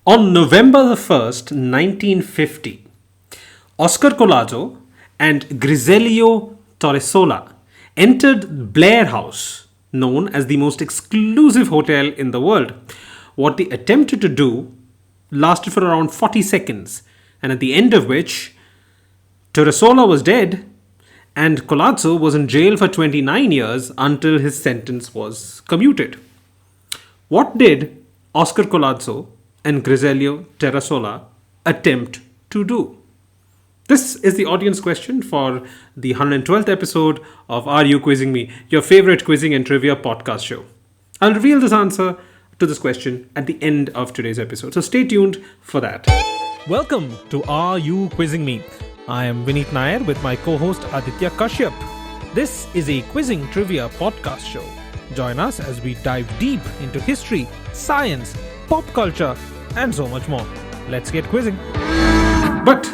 On November the 1st, 1950, Oscar Collazo and Griselio Torresola entered Blair House, known as the most exclusive hotel in the world. What they attempted to do lasted for around 40 seconds, and at the end of which, Torresola was dead and Collazo was in jail for 29 years until his sentence was commuted. What did Oscar Collazo and Griselio Terrasola attempt to do? This is the audience question for the 112th episode of Are You Quizzing Me, your favorite quizzing and trivia podcast show. I'll reveal this answer to this question at the end of today's episode, so stay tuned for that. Welcome to Are You Quizzing Me? I am Vineet Nair with my co-host Aditya Kashyap. This is a quizzing trivia podcast show. Join us as we dive deep into history, science, pop culture, and so much more. Let's get quizzing. But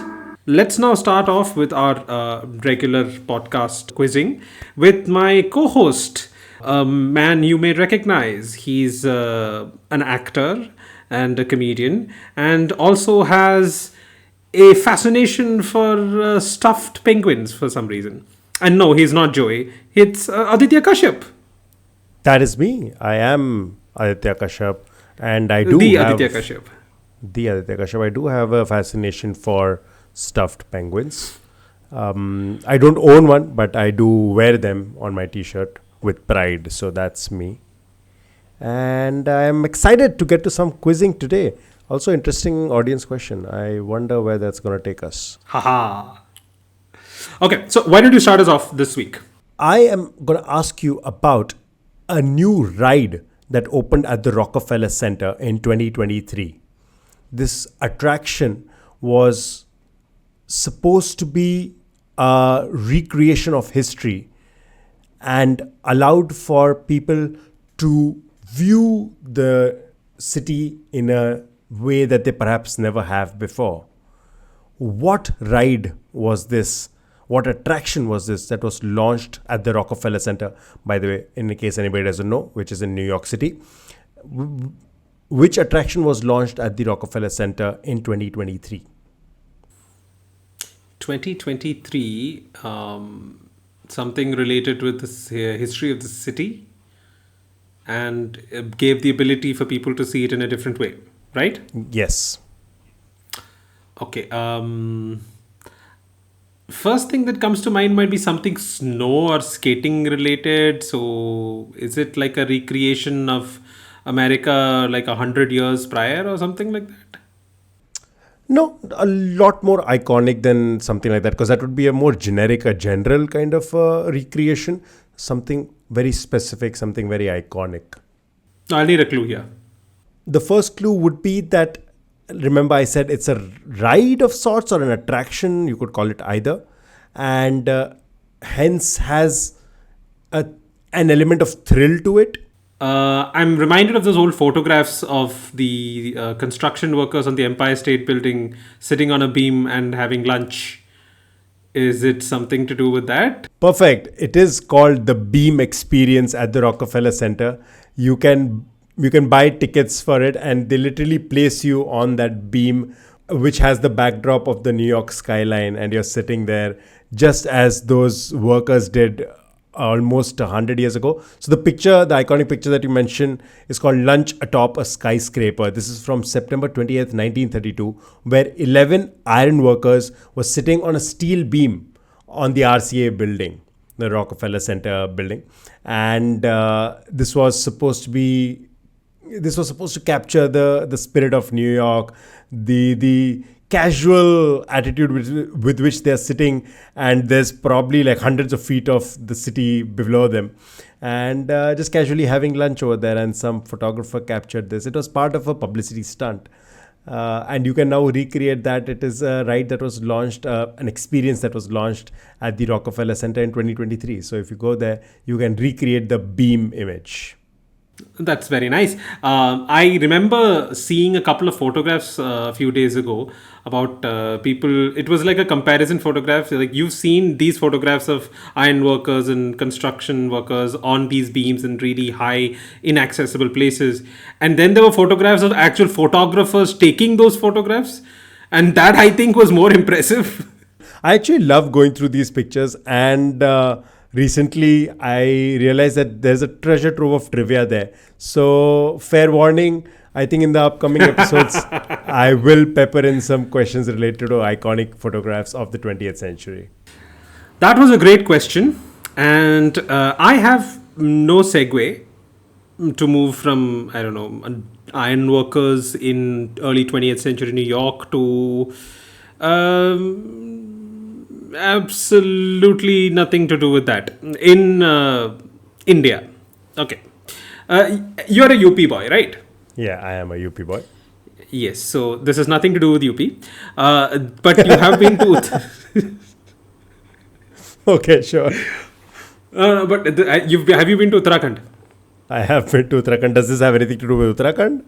let's now start off with our regular podcast quizzing with my co-host, a man you may recognize. He's an actor and a comedian, and also has a fascination for stuffed penguins for some reason. And no, he's not Joey. It's Aditya Kashyap. That is me. I am Aditya Kashyap, and I do Aditya Kashyap. The Aditya Kashyap. I do have a fascination for stuffed penguins. I don't own one, but I do wear them on my t-shirt with pride. So that's me. And I am excited to get to some quizzing today. Also, interesting audience question. I wonder where that's going to take us. Haha. Okay, so why don't you start us off this week? I am going to ask you about a new ride that opened at the Rockefeller Center in 2023. This attraction was supposed to be a recreation of history and allowed for people to view the city in a way that they perhaps never have before. What ride was this? What attraction was this that was launched at the Rockefeller Center? By the way, in case anybody doesn't know, which is in New York City. Which attraction was launched at the Rockefeller Center in 2023? 2023, something related with the history of the city, and gave the ability for people to see it in a different way, right? Yes. Okay. First thing that comes to mind might be something snow or skating related. So is it like a recreation of America like 100 years prior or something like that? No, a lot more iconic than something like that, because that would be a more generic, a general kind of recreation. Something very specific, something very iconic. I'll need a clue here. The first clue would be that, remember I said it's a ride of sorts or an attraction, you could call it either, and hence has an element of thrill to it. I'm reminded of those old photographs of the construction workers on the Empire State Building sitting on a beam and having lunch. Is it something to do with that? Perfect. It is called the Beam Experience at the Rockefeller Center. You can buy tickets for it, and they literally place you on that beam, which has the backdrop of the New York skyline, and you're sitting there just as those workers did almost 100 years ago. So the iconic picture that you mentioned is called Lunch Atop a Skyscraper. This is from September 20th, 1932, where 11 iron workers were sitting on a steel beam on the RCA building, the Rockefeller Center building. And this was supposed to capture the spirit of New York, the casual attitude with which they're sitting, and there's probably like hundreds of feet of the city below them, and just casually having lunch over there. And some photographer captured this. It was part of a publicity stunt, and you can now recreate that. It is a ride that was launched, an experience that was launched at the Rockefeller Center in 2023. So if you go there, you can recreate the beam image. That's very nice. I remember seeing a couple of photographs a few days ago about people. It was like a comparison photograph. Like you've seen these photographs of iron workers and construction workers on these beams in really high, inaccessible places. And then there were photographs of actual photographers taking those photographs. And that I think was more impressive. I actually love going through these pictures, and recently I realized that there's a treasure trove of trivia there. So, fair warning, I think in the upcoming episodes, I will pepper in some questions related to iconic photographs of the 20th century. That was a great question. And I have no segue to move from, I don't know, iron workers in early 20th century New York to absolutely nothing to do with that. In India. Okay. You're a UP boy, right? Yeah, I am a UP boy. Yes. So this has nothing to do with UP. But you have been to. Okay, sure. But have you been to Uttarakhand? I have been to Uttarakhand. Does this have anything to do with Uttarakhand?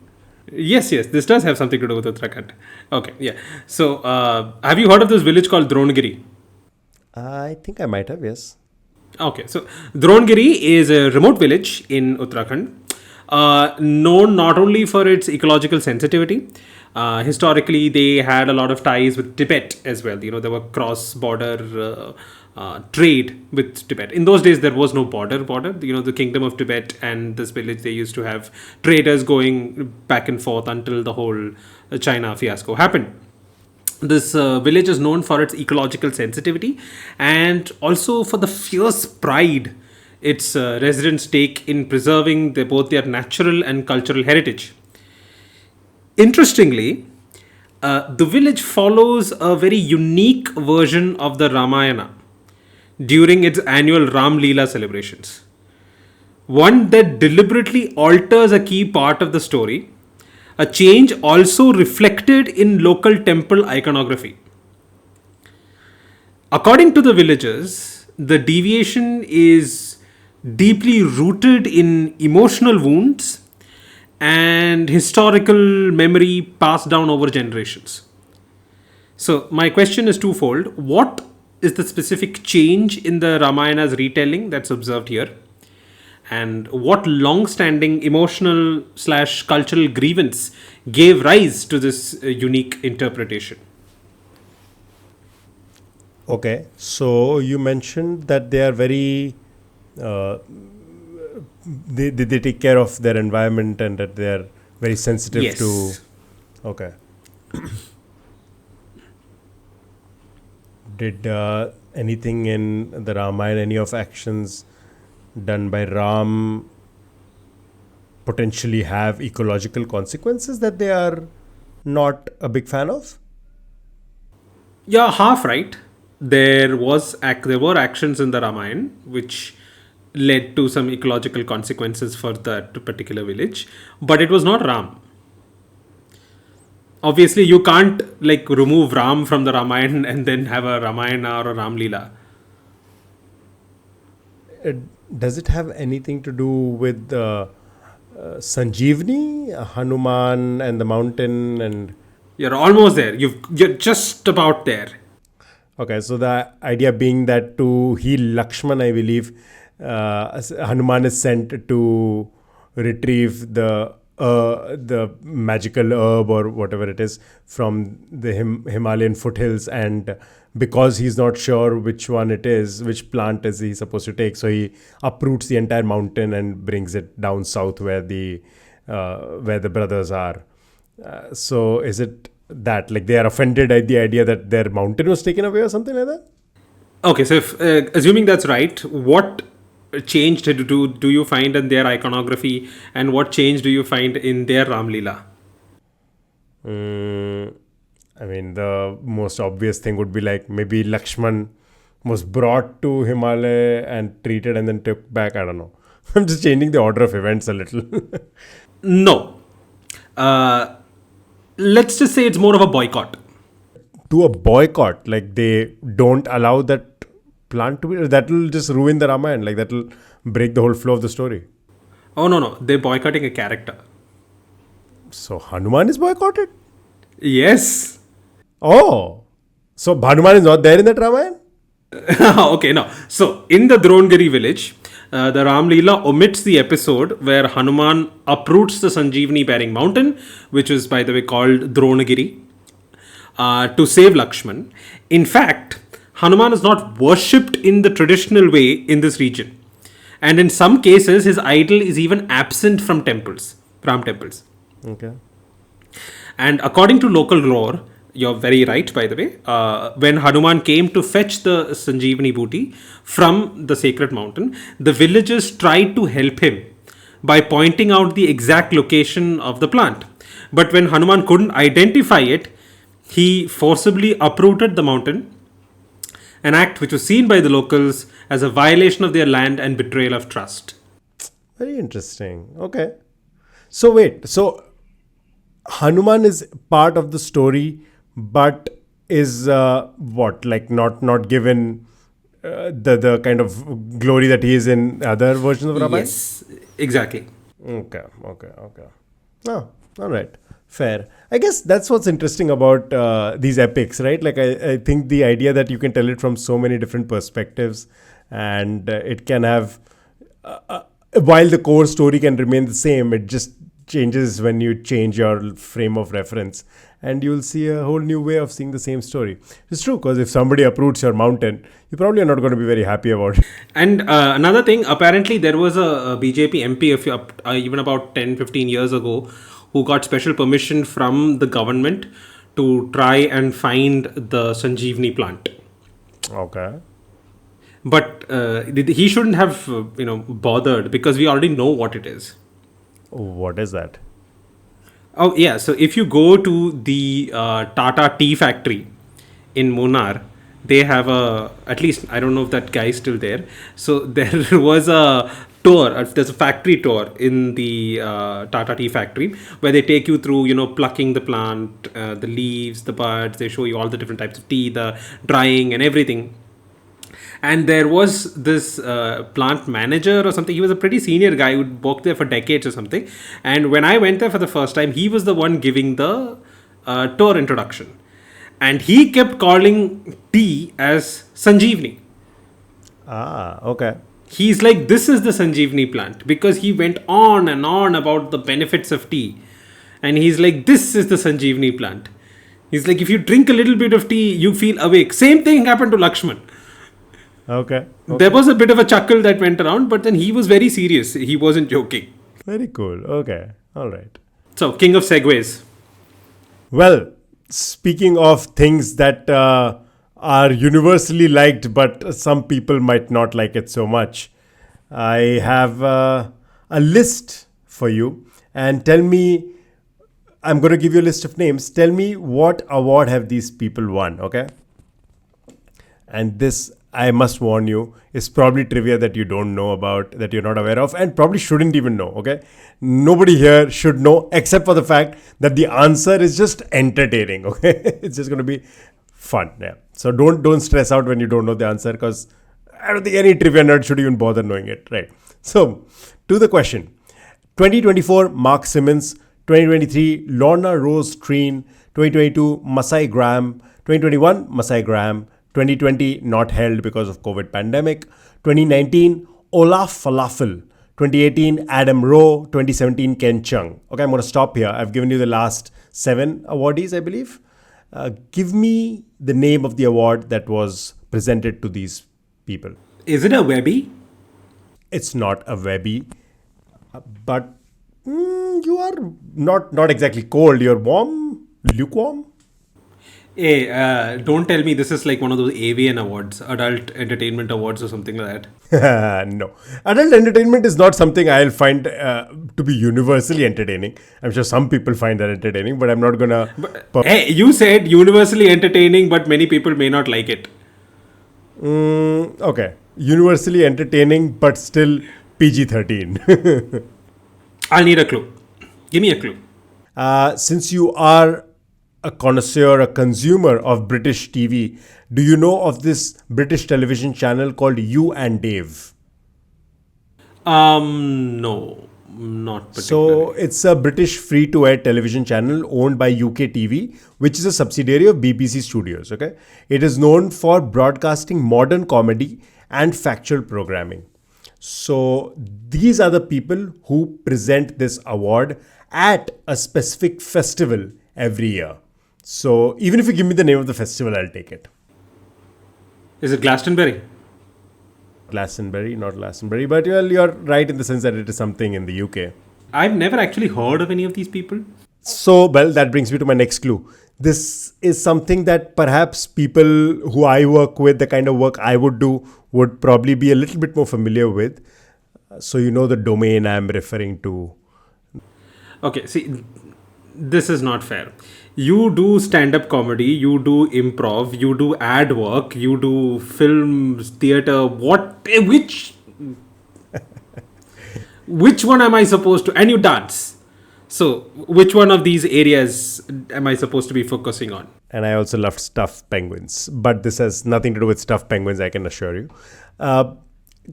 Yes, yes, this does have something to do with Uttarakhand. Okay, yeah. So, have you heard of this village called Drongiri? I think I might have, yes. Okay, so Drongiri is a remote village in Uttarakhand, known not only for its ecological sensitivity. Historically, they had a lot of ties with Tibet as well. You know, there were cross-border trade with Tibet. In those days, there was no border. You know, the kingdom of Tibet and this village, they used to have traders going back and forth until the whole China fiasco happened. This village is known for its ecological sensitivity and also for the fierce pride its residents take in preserving both their natural and cultural heritage. Interestingly, the village follows a very unique version of the Ramayana during its annual Ram Leela celebrations. One that deliberately alters a key part of the story, a change also reflected in local temple iconography. According to the villagers, the deviation is deeply rooted in emotional wounds and historical memory passed down over generations. So, my question is twofold. What is the specific change in the Ramayana's retelling that's observed here? And what long standing emotional slash cultural grievance gave rise to this unique interpretation? Okay, so you mentioned that they are very, uh, they take care of their environment and that they are very sensitive to. Yes. Okay. Did anything in the Ramayana, any of actions done by Ram potentially have ecological consequences that they are not a big fan of? Yeah, half right. There were actions in the Ramayana which led to some ecological consequences for that particular village, but it was not Ram. Obviously, you can't like remove Ram from the Ramayana and then have a Ramayana or a Ram Leela. Uh, does it have anything to do with Sanjeevani, Hanuman, and the mountain? And You're almost there. You're just about there. okay, so the idea being that to heal Lakshman, I believe, Hanuman is sent to retrieve the magical herb or whatever it is from the Himalayan foothills, and because he's not sure which one it is, which plant is he supposed to take, so he uproots the entire mountain and brings it down south where the brothers are. So is it that like they are offended at the idea that their mountain was taken away or something like that? Okay, so if, assuming that's right, what change do you find in their iconography, and what change do you find in their Ram Leela? Mm, I mean, the most obvious thing would be like maybe Lakshman was brought to Himalaya and treated and then took back. I don't know. I'm just changing the order of events a little. No. Uh, let's just say it's more of a boycott. To a boycott, like they don't allow that plant to be, that will just ruin the Ramayana, like that will break the whole flow of the story. Oh, no, no. They're boycotting a character. So Hanuman is boycotted? Yes. Oh. So Hanuman is not there in that Ramayan? Okay, no. So, in the Drongiri village, the Ram Leela omits the episode where Hanuman uproots the Sanjeevani bearing mountain, which is, by the way, called Drongiri, to save Lakshman. In fact, Hanuman is not worshipped in the traditional way in this region. And in some cases, his idol is even absent from temples, Ram temples. Okay. And according to local lore, you're very right, by the way, when Hanuman came to fetch the Sanjeevani booty from the sacred mountain, the villagers tried to help him by pointing out the exact location of the plant. But when Hanuman couldn't identify it, he forcibly uprooted the mountain, an act which was seen by the locals as a violation of their land and betrayal of trust. Very interesting. Okay. So wait. So Hanuman is part of the story, but is what, like not given the kind of glory that he is in other versions of Ramayana? Yes, exactly. Okay. Oh, all right. Fair. I guess that's what's interesting about these epics, right? Like, I think the idea that you can tell it from so many different perspectives, and it can have, while the core story can remain the same, it just changes when you change your frame of reference, and you'll see a whole new way of seeing the same story. It's true, because if somebody uproots your mountain, you probably are not going to be very happy about it. And another thing, apparently there was a BJP MP even about 10-15 years ago who got special permission from the government to try and find the Sanjeevani plant. Okay. But he shouldn't have bothered, because we already know what it is. What is that? Oh, yeah. So if you go to the Tata tea factory in Munnar, they have at least, I don't know if that guy is still there. So there was a tour, there's a factory tour in the Tata tea factory where they take you through, plucking the plant, the leaves, the buds. They show you all the different types of tea, the drying and everything. And there was this plant manager or something. He was a pretty senior guy who'd worked there for decades or something. And when I went there for the first time, he was the one giving the tour introduction. And he kept calling tea as Sanjeevani. Ah, okay. He's like, this is the Sanjeevani plant, because he went on and on about the benefits of tea. And he's like, this is the Sanjeevani plant. He's like, if you drink a little bit of tea, you feel awake. Same thing happened to Lakshman. Okay. There was a bit of a chuckle that went around, but then he was very serious. He wasn't joking. Very cool. Okay. All right. So, king of segues. Well, speaking of things that are universally liked, but some people might not like it so much, I have a list for you. And tell me, I'm going to give you a list of names. Tell me what award have these people won, okay? And this, I must warn you, is probably trivia that you don't know about, that you're not aware of, and probably shouldn't even know, okay? Nobody here should know, except for the fact that the answer is just entertaining, okay? It's just going to be fun, yeah. So don't stress out when you don't know the answer, because I don't think any trivia nerd should even bother knowing it, right? So, to the question. 2024, Mark Simmons. 2023, Lorna Rose Treen. 2022, Masai Graham. 2021, Masai Graham. 2020, not held because of COVID pandemic. 2019, Olaf Falafel. 2018, Adam Rowe. 2017, Ken Chung. Okay, I'm going to stop here. I've given you the last 7 awardees, I believe. Give me the name of the award that was presented to these people. Is it a Webby? It's not a Webby, but you are not exactly cold. You're warm, lukewarm. Hey, don't tell me this is like one of those AVN awards, Adult Entertainment Awards or something like that. No. Adult entertainment is not something I'll find to be universally entertaining. I'm sure some people find that entertaining, but I'm not going to... Hey, you said universally entertaining, but many people may not like it. Okay. Universally entertaining, but still PG-13. I'll need a clue. Give me a clue. Since you are a connoisseur, a consumer of British TV, do you know of this British television channel called You and Dave? No. Not particularly. So it's a British free-to-air television channel owned by UK TV, which is a subsidiary of BBC Studios. Okay, it is known for broadcasting modern comedy and factual programming. So these are the people who present this award at a specific festival every year. So even if you give me the name of the festival, I'll take it. Is it Glastonbury? Glastonbury, not Glastonbury, but well, you're right in the sense that it is something in the UK. I've never actually heard of any of these people. So, well, that brings me to my next clue. This is something that perhaps people who I work with, the kind of work I would do, would probably be a little bit more familiar with. So, you know the domain I'm referring to. Okay, see, this is not fair. You do stand-up comedy, you do improv, you do ad work, you do film, theater. Which one am I supposed to? And you dance. So, which one of these areas am I supposed to be focusing on? And I also loved stuffed penguins. But this has nothing to do with stuffed penguins, I can assure you.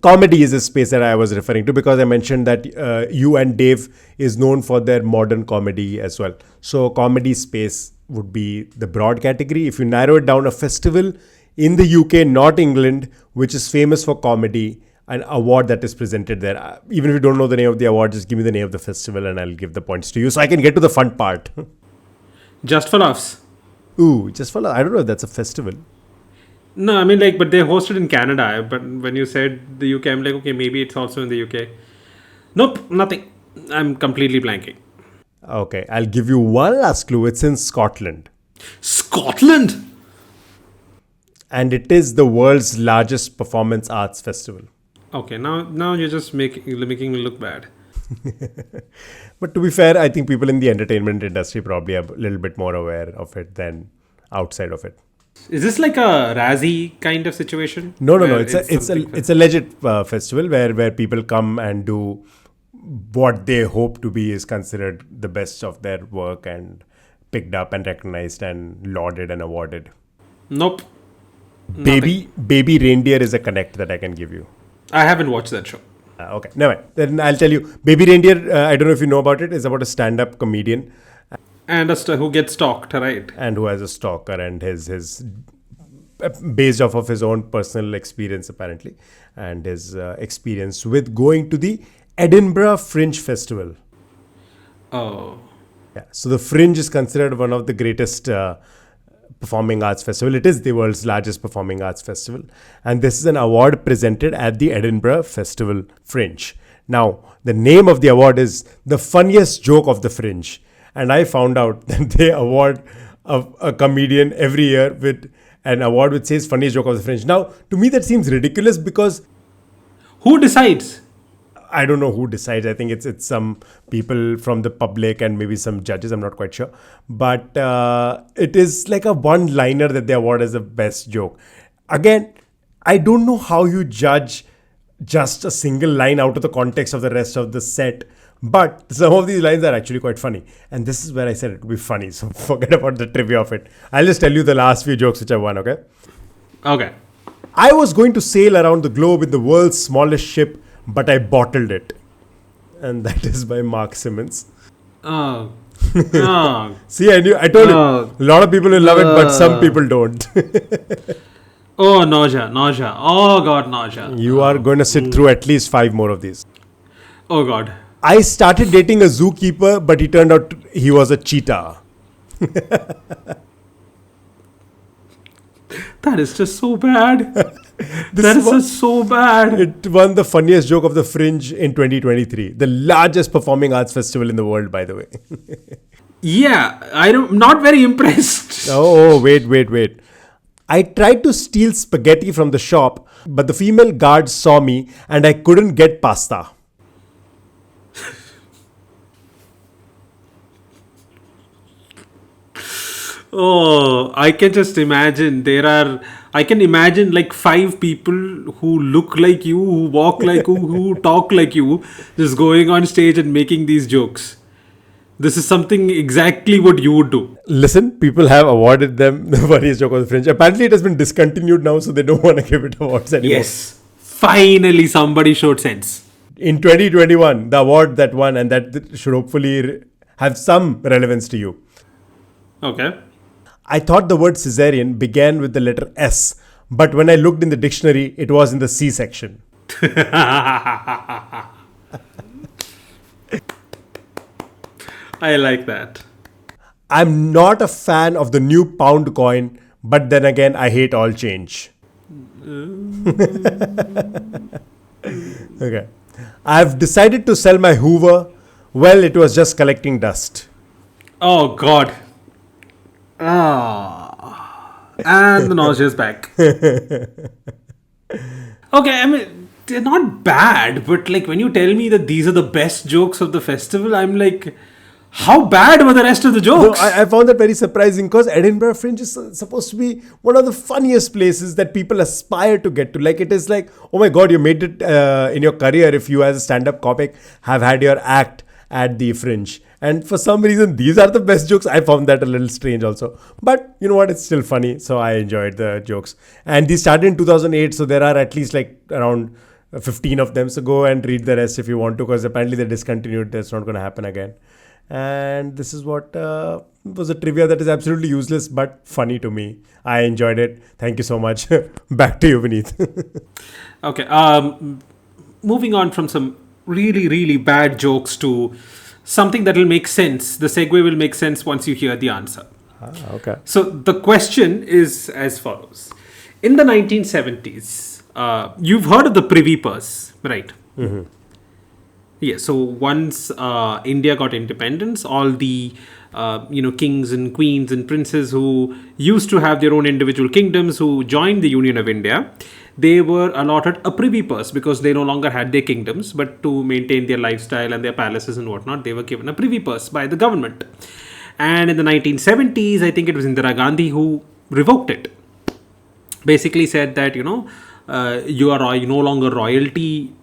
Comedy is a space that I was referring to because I mentioned that you and Dave is known for their modern comedy as well. So comedy space would be the broad category. If you narrow it down, a festival in the UK, not England, which is famous for comedy, an award that is presented there. Even if you don't know the name of the award, just give me the name of the festival and I'll give the points to you so I can get to the fun part. Just for laughs. Ooh, just for I don't know if that's a festival. No, I mean, like, but they're hosted in Canada. But when you said the UK, I'm like, okay, maybe it's also in the UK. Nope, nothing. I'm completely blanking. Okay, I'll give you one last clue. It's in Scotland. Scotland? And it is the world's largest performance arts festival. Okay, now you're just making me look bad. But to be fair, I think people in the entertainment industry probably are a little bit more aware of it than outside of it. Is this like a Razzie kind of situation? No. Where It's a legit festival where people come and do what they hope to be is considered the best of their work and picked up and recognized and lauded and awarded. Nope. Baby Reindeer is a connect that I can give you. I haven't watched that show. Okay, never mind. Then I'll tell you. Baby Reindeer, I don't know if you know about it, is about a stand-up comedian. And who gets stalked, right? And who has a stalker and his based off of his own personal experience apparently and his experience with going to the Edinburgh Fringe Festival. Oh. Yeah. So the Fringe is considered one of the greatest performing arts festival. It is the world's largest performing arts festival. And this is an award presented at the Edinburgh Festival Fringe. Now, the name of the award is the funniest joke of the Fringe. And I found out that they award a comedian every year with an award which says funniest joke of the Fringe. Now, to me, that seems ridiculous because Who decides? I don't know who decides. I think it's some people from the public and maybe some judges. I'm not quite sure. But it is like a one-liner that they award as the best joke. Again, I don't know how you judge just a single line out of the context of the rest of the set. But some of these lines are actually quite funny. And this is where I said it would be funny. So forget about the trivia of it. I'll just tell you the last few jokes which I won, okay? Okay. I was going to sail around the globe in the world's smallest ship, but I bottled it. And that is by Mark Simmons. Oh. See, I told you. A lot of people will love it, but some people don't. Oh, nausea. Oh, God, nausea. You are going to sit through at least 5 more of these. Oh, God. I started dating a zookeeper, but he turned out he was a cheetah. That is just so bad. That is just so bad. It won the funniest joke of the Fringe in 2023. The largest performing arts festival in the world, by the way. Yeah, I'm not very impressed. Oh, wait. I tried to steal spaghetti from the shop, but the female guards saw me and I couldn't get pasta. Oh, I can just imagine. I can imagine like 5 people who look like you, who walk like you, who talk like you, just going on stage and making these jokes. This is something exactly what you would do. Listen, people have awarded them the funniest joke of the Fringe. Apparently, it has been discontinued now, so they don't want to give it awards anymore. Yes. Finally, somebody showed sense. in 2021, the award that won, and that should hopefully have some relevance to you. Okay. I thought the word cesarean began with the letter S, but when I looked in the dictionary, it was in the C section. I like that. I'm not a fan of the new pound coin, but then again, I hate all change. Okay. I've decided to sell my Hoover. Well, it was just collecting dust. Oh God. Ah. And the nausea is back. Okay, I mean, they're not bad, but like when you tell me that these are the best jokes of the festival, I'm like, how bad were the rest of the No, jokes? I found that very surprising because Edinburgh Fringe is supposed to be one of the funniest places that people aspire to get to. Like, it is like, oh my God, you made it in your career if you, as a stand-up comic, have had your act at the Fringe. And for some reason, these are the best jokes. I found that a little strange also. But you know what? It's still funny. So I enjoyed the jokes. And these started in 2008. So there are at least like around 15 of them. So go and read the rest if you want to, because apparently they discontinued. That's not going to happen again. And this is what was a trivia that is absolutely useless but funny to me. I enjoyed it. Thank you so much. Back to you, Vineet. Okay, moving on from some really, really bad jokes to something that will make sense. The segue will make sense once you hear the answer. Okay. So the question is as follows. In the 1970s, you've heard of the privy purse, right? Mm-hmm. Yeah, so once India got independence, all the kings and queens and princes who used to have their own individual kingdoms, who joined the Union of India, they were allotted a privy purse because they no longer had their kingdoms, but to maintain their lifestyle and their palaces and whatnot, they were given a privy purse by the government. And in the 1970s, I think it was Indira Gandhi who revoked it. Basically said that, you are no longer royalty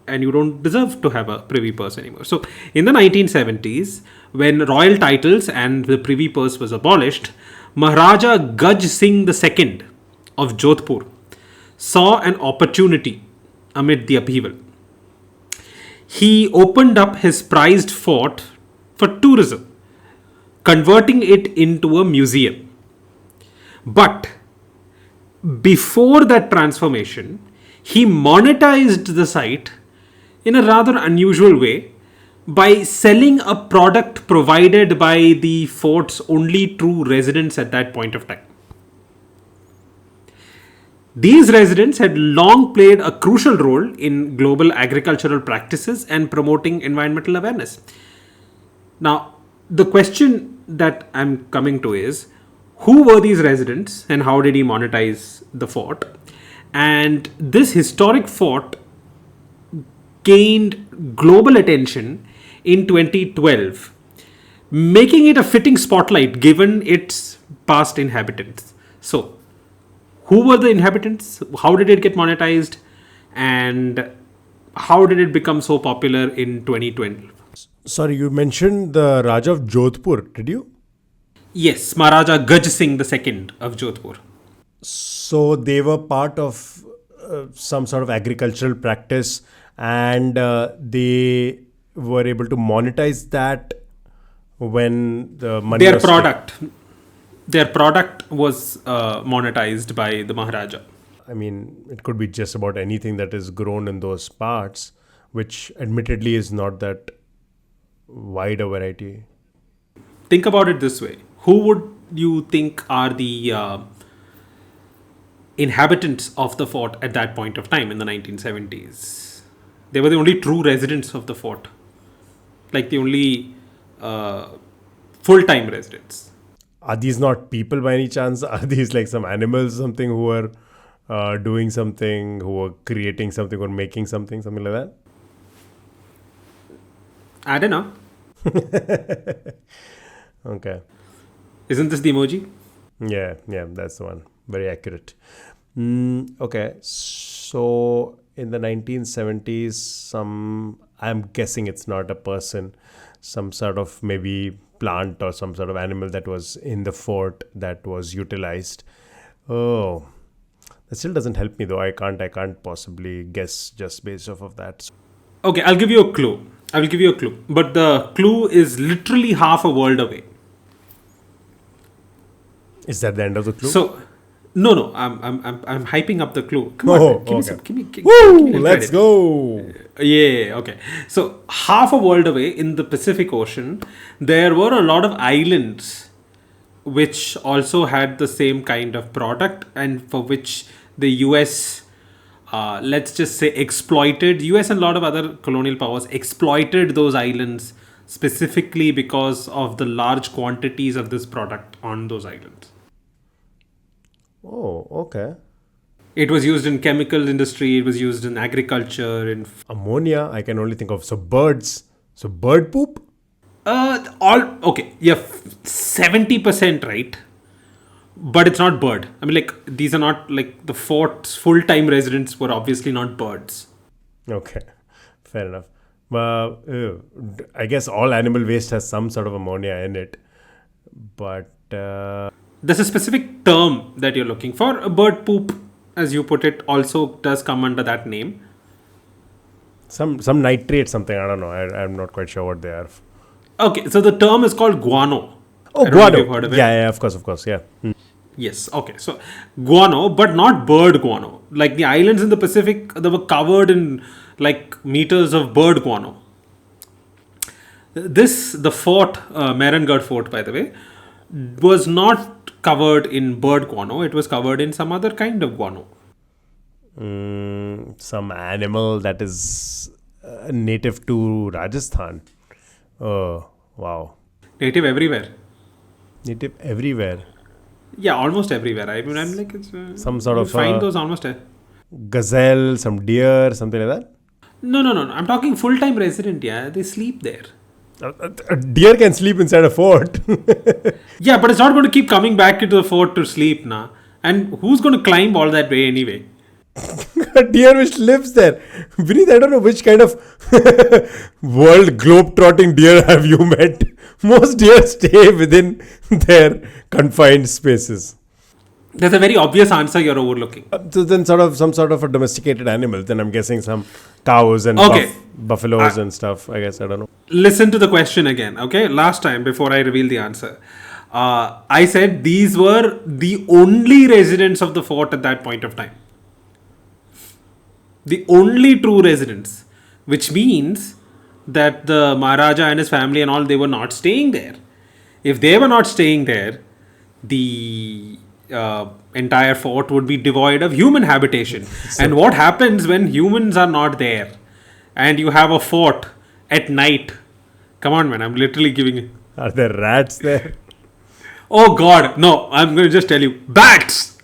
and you don't deserve to have a privy purse anymore. So in the 1970s, when royal titles and the privy purse was abolished, Maharaja Gaj Singh II of Jodhpur saw an opportunity amid the upheaval. He opened up his prized fort for tourism, converting it into a museum. But before that transformation, he monetized the site in a rather unusual way by selling a product provided by the fort's only true residents at that point of time. These residents had long played a crucial role in global agricultural practices and promoting environmental awareness. Now, the question that I'm coming to is, who were these residents and how did he monetize the fort? And this historic fort gained global attention in 2012, making it a fitting spotlight given its past inhabitants. So, who were the inhabitants? How did it get monetized? And how did it become so popular in 2012? Sorry, you mentioned the Raja of Jodhpur, did you? Yes, Maharaja Gaj Singh II of Jodhpur. So they were part of some sort of agricultural practice, and they were able to monetize that when the money Their was product was monetized by the Maharaja. I mean, it could be just about anything that is grown in those parts, which admittedly is not that wide a variety. Think about it this way. Who would you think are the inhabitants of the fort at that point of time in the 1970s? They were the only true residents of the fort. Like the only full-time residents. Are these not people by any chance? Are these like some animals, something who are doing something, who are creating something or making something like that? I don't know. Okay. Isn't this the emoji? Yeah, that's the one. Very accurate. Okay, so in the 1970s, I'm guessing it's not a person, some sort of maybe plant or some sort of animal that was in the fort that was utilized. Oh, that still doesn't help me though. I can't possibly guess just based off of that. Okay, I'll give you a clue. I will give you a clue. But the clue is literally half a world away. Is that the end of the clue? So, no, I'm hyping up the clue. Come on, Oh, man. Give me okay. some, give me, give Woo! me a little Let's credit. go. Yeah, okay. So, half a world away in the Pacific Ocean, there were a lot of islands which also had the same kind of product and for which the US, let's just say, exploited. US and a lot of other colonial powers exploited those islands specifically because of the large quantities of this product on those islands. Oh, okay. It was used in chemical industry, it was used in agriculture, in Ammonia, I can only think of. So birds. So bird poop? all okay, yeah, 70% right, but it's not bird. I mean, like these are not like the fort's full-time residents were obviously not birds. Okay. Fair enough. I guess all animal waste has some sort of ammonia in it. But There's a specific term that you're looking for. A bird poop, as you put it, also does come under that name. some nitrate something, I don't know. I'm not quite sure what they are. Okay, so the term is called guano. Oh, I don't know if guano. you've heard of it. Yeah, of course, yeah. Yes. Okay. So guano, but not bird guano. Like the islands in the Pacific, they were covered in like meters of bird guano. The fort, Mehrengad Fort, by the way, was not covered in bird guano. It was covered in some other kind of guano. Some animal that is native to Rajasthan. Oh, wow. Native everywhere. Native everywhere. Yeah, almost everywhere. I mean, I'm like, it's Some sort you of find those almost. Gazelle, some deer, something like that. No. I'm talking full-time resident. Yeah, they sleep there. A deer can sleep inside a fort. Yeah, but it's not going to keep coming back into the fort to sleep, nah. And who's going to climb all that way anyway? A deer which lives there. Vineet, I don't know which kind of world globe-trotting deer have you met. Most deer stay within their confined spaces. There's a very obvious answer you're overlooking. So then some sort of a domesticated animal. Then I'm guessing some cows and Okay. buffaloes and stuff. I guess, I don't know. Listen to the question again, okay? Last time, before I reveal the answer, I said these were the only residents of the fort at that point of time. The only true residents, which means that the Maharaja and his family and all, they were not staying there. If they were not staying there, the entire fort would be devoid of human habitation. And what happens when humans are not there and you have a fort at night? Come on, man, I'm literally giving you. Are there rats there? Oh God, no, I'm going to just tell you. Bats!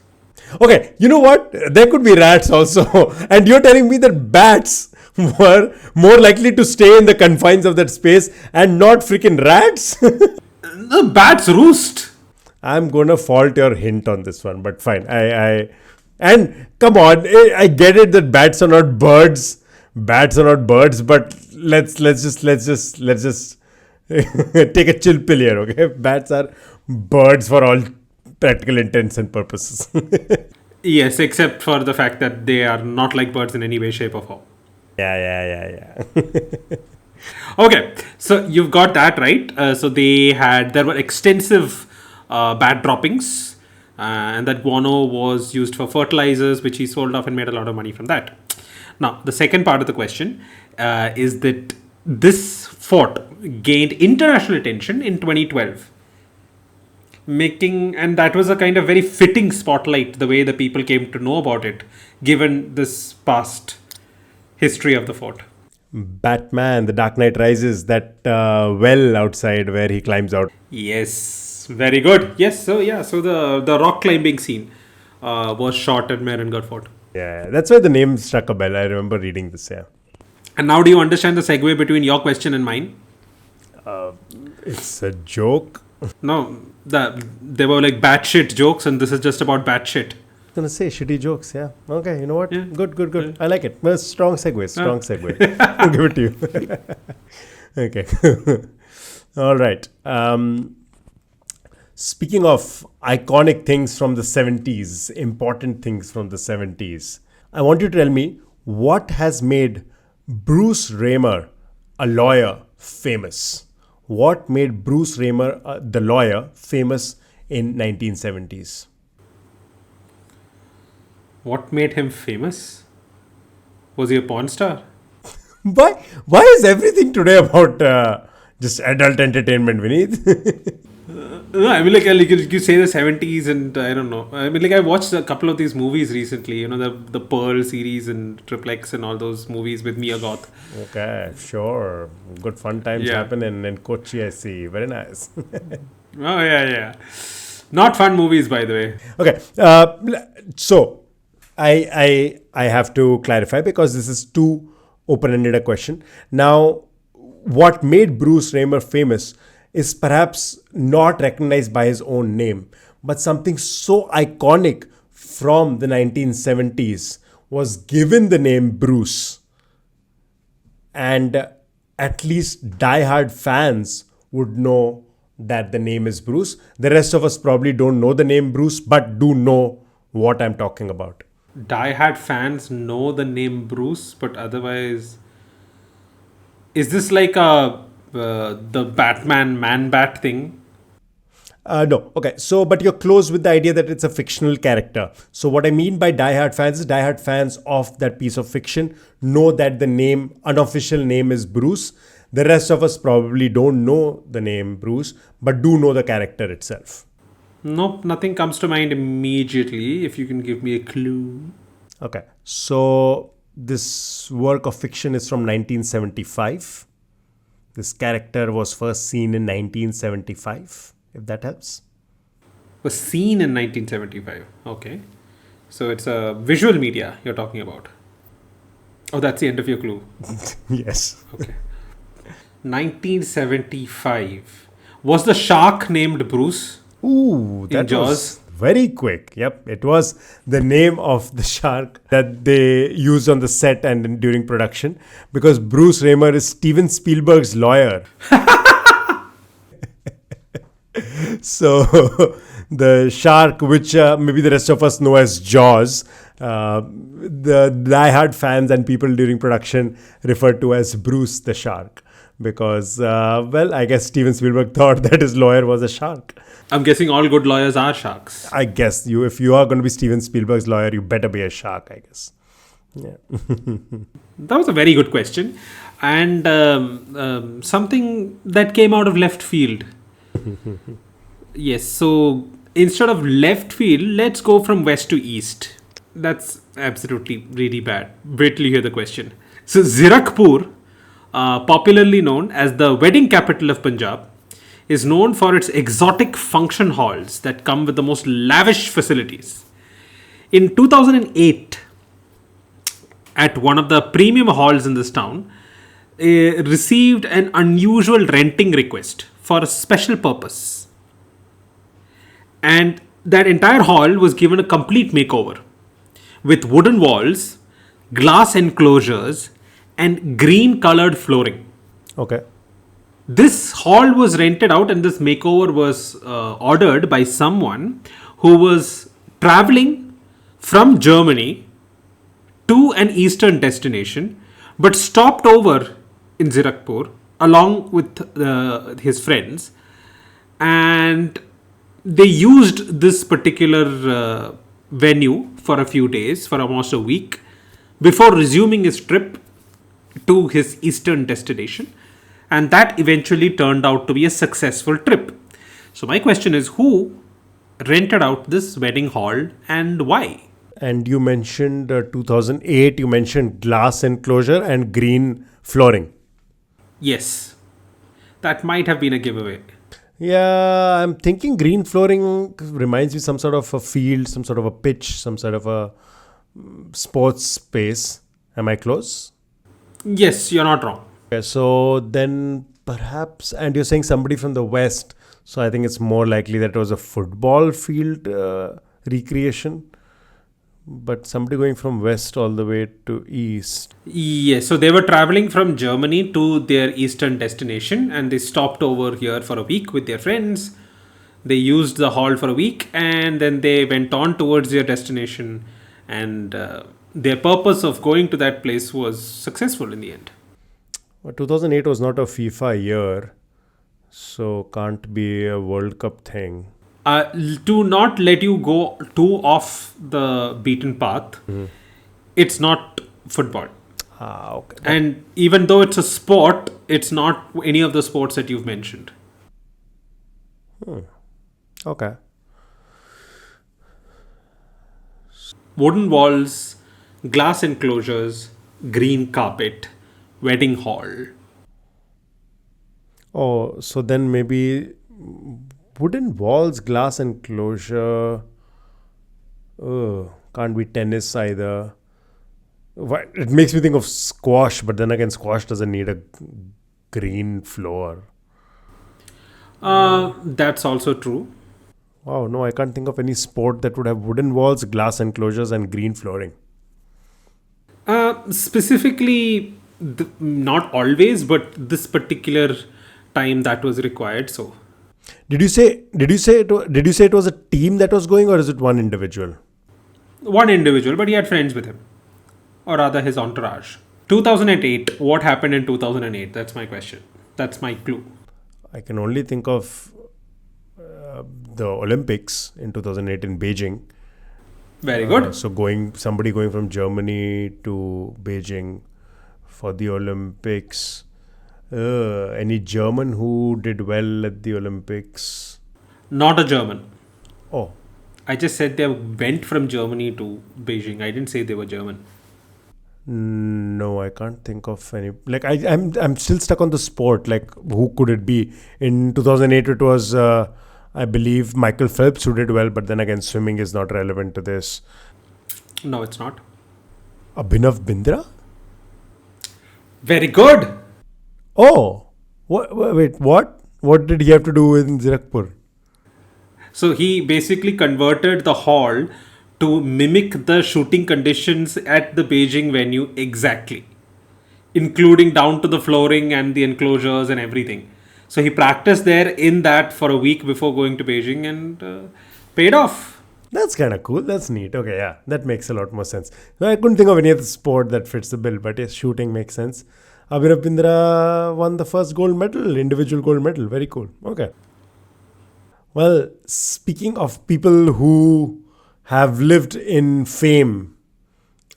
Okay, you know what? There could be rats also. And you're telling me that bats were more likely to stay in the confines of that space and not freaking rats? The bats roost. I'm gonna fault your hint on this one, but fine. And come on, I get it that bats are not birds. Bats are not birds, but let's just take a chill pill here, okay? Bats are birds for all practical intents and purposes. Yes, except for the fact that they are not like birds in any way, shape, or form. Yeah. Okay, so you've got that right. So there were extensive bat droppings, and that guano was used for fertilizers, which he sold off and made a lot of money from that. Now, the second part of the question is that this fort gained international attention in 2012. And that was a kind of very fitting spotlight, the way the people came to know about it, given this past history of the fort. Batman, The Dark Knight Rises, that well outside where he climbs out. Yes, very good. Yes, so the rock climbing scene was shot at Mehrengad Fort. Yeah, that's why the name struck a bell. I remember reading this, yeah. And now do you understand the segue between your question and mine? It's a joke. No, they were like batshit jokes, and this is just about batshit. I'm gonna say shitty jokes, yeah. Okay, you know what? Yeah. Good. Yeah. I like it. Well, strong segue. I'll give it to you. Okay. All right. Speaking of iconic things from the 70s, important things from the 70s, I want you to tell me what has made Bruce Raymer, a lawyer, famous. What made Bruce Raymer, the lawyer, famous in 1970s? What made him famous? Was he a porn star? Why is everything today about just adult entertainment, Vineet? No, I mean, like you say the 70s, and I don't know. I mean, like I watched a couple of these movies recently. You know, the Pearl series and Triplex and all those movies with Mia Goth. Okay, sure. Good fun times Yeah. happen in Kochi, I see. Very nice. Oh yeah, yeah. Not fun movies, by the way. Okay, so I have to clarify because this is too open-ended a question. Now, what made Bruce Raymer famous is perhaps not recognized by his own name, but something so iconic from the 1970s was given the name Bruce, and at least die-hard fans would know that the name is Bruce. The rest of us probably don't know the name Bruce, but do know what I'm talking about. Die-hard fans know the name Bruce, but otherwise, is this like a the Batman Man-Bat thing? No. Okay. So, but you're close with the idea that it's a fictional character. So, what I mean by diehard fans is diehard fans of that piece of fiction know that the name, unofficial name, is Bruce. The rest of us probably don't know the name Bruce, but do know the character itself. Nope, nothing comes to mind immediately. If you can give me a clue. Okay. So, this work of fiction is from 1975. This character was first seen in 1975, if that helps. Was seen in 1975. Okay. So it's a visual media you're talking about. Oh, that's the end of your clue. Yes. Okay. 1975. Was the shark named Bruce? Ooh, that Jaws? was very quick. Yep, it was the name of the shark that they used on the set and during production because Bruce Raymer is Steven Spielberg's lawyer. So the shark, which maybe the rest of us know as Jaws, the diehard fans and people during production referred to as Bruce the shark because, well, I guess Steven Spielberg thought that his lawyer was a shark. I'm guessing all good lawyers are sharks. I guess if you are going to be Steven Spielberg's lawyer, you better be a shark, I guess. Yeah. That was a very good question. And something that came out of left field. Yes, so instead of left field, let's go from west to east. That's absolutely really bad. Wait till you hear the question. So, Zirakpur, popularly known as the wedding capital of Punjab, is known for its exotic function halls that come with the most lavish facilities. In 2008, at one of the premium halls in this town, received an unusual renting request for a special purpose. And that entire hall was given a complete makeover with wooden walls, glass enclosures, and green colored flooring. Okay. This hall was rented out, and this makeover was ordered by someone who was traveling from Germany to an eastern destination but stopped over in Zirakpur along with his friends, and they used this particular venue for a few days, for almost a week, before resuming his trip to his eastern destination, and that eventually turned out to be a successful trip. So my question is, who rented out this wedding hall and why? And you mentioned 2008, you mentioned glass enclosure and green flooring. Yes, that might have been a giveaway. Yeah, I'm thinking green flooring reminds me some sort of a field, some sort of a pitch, some sort of a sports space. Am I close? Yes, you're not wrong. Okay, so then perhaps, and you're saying somebody from the west, so I think it's more likely that it was a football field recreation. But somebody going from west all the way to east. Yes, so they were traveling from Germany to their eastern destination, and they stopped over here for a week with their friends. They used the hall for a week, and then they went on towards their destination, and their purpose of going to that place was successful in the end. But 2008 was not a FIFA year, so can't be a World Cup thing. To not let you go too off the beaten path, it's not football. Okay. And even though it's a sport, it's not any of the sports that you've mentioned. Okay. Wooden walls, glass enclosures, green carpet, wedding hall. Oh, so then maybe wooden walls, glass enclosure. Oh, can't be tennis either. It makes me think of squash, but then again, squash doesn't need a green floor. That's also true. Wow, no, I can't think of any sport that would have wooden walls, glass enclosures, and green flooring. Specifically, not always, but this particular time that was required. So, Did you say it was a team that was going, or is it one individual? one individual, but he had friends with him, or rather his entourage. 2008. What happened in 2008? That's my question. That's my clue. I can only think of the Olympics in 2008 in Beijing. Very good. So somebody going from Germany to Beijing for the Olympics. Any German who did well at the Olympics? Not a German. Oh, I just said they went from Germany to Beijing. I didn't say they were German. no, I can't think of any. Like I'm still stuck on the sport. Like who could it be? In 2008, it was I believe Michael Phelps who did well, but then again, swimming is not relevant to this. No, it's not. Abhinav Bindra? Very good. Oh, wait, what? What did he have to do with Zirakpur? So he basically converted the hall to mimic the shooting conditions at the Beijing venue exactly, including down to the flooring and the enclosures and everything. So he practiced there in that for a week before going to Beijing and paid off. That's kind of cool. That's neat. Okay, yeah, that makes a lot more sense. So I couldn't think of any other sport that fits the bill, but yes, shooting makes sense. Abhinav Bindra won the first gold medal, individual gold medal. Very cool. Okay. Well, speaking of people who have lived in fame